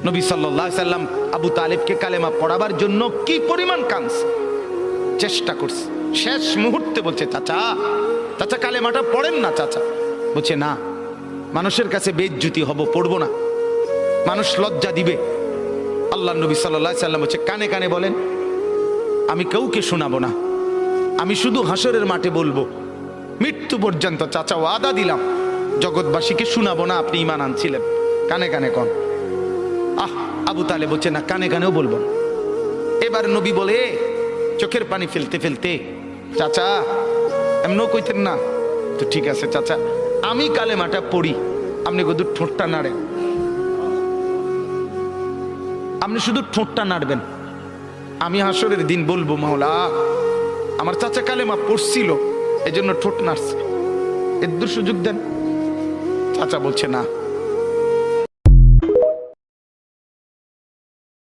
নবী সাল্লাল্লাহু আলাইহি সাল্লাম আবু তালেবকে কালেমা পড়াবার জন্য কি পরিমাণ কাঁদছে, চেষ্টা করছে। শেষ মুহূর্তে বলছে, চাচা চাচা কালেমাটা পড়েন না চাচা। বলছে না, মানুষের কাছে বেইজ্জতি হব, পড়বো না, মানুষ লজ্জা দিবে। আল্লাহ নবী সাল্লাল্লাহু আলাইহি সাল্লাম বলছে, কানে কানে বলেন, আমি কাউকে শোনাবো না, আমি শুধু হাসরের মাঠে বলবো, মৃত্যু পর্যন্ত চাচা ওয়াদা দিলাম জগৎবাসীকে শোনাবো না আপনি ঈমান আনছিলেন, কানে কানে কন। আবু তালেব বলছে না, কানে কানেও বলবো না। এবার নবী বলে চোখের পানি ফেলতে ফেলতে, চাচা এমনও কইতেন না তো, ঠিক আছে চাচা আমি কালেমাটা পড়ি, আপনি শুধু ঠোঁটটা নাড়েন, আপনি শুধু ঠোঁটটা নাড়বেন, আমি হাসরের দিন বলবো মাওলা আমার চাচা কালেমা পড়ছিল এজন্য ঠোঁট নাড়ছে, এর সুযোগ দেন। চাচা বলছে না,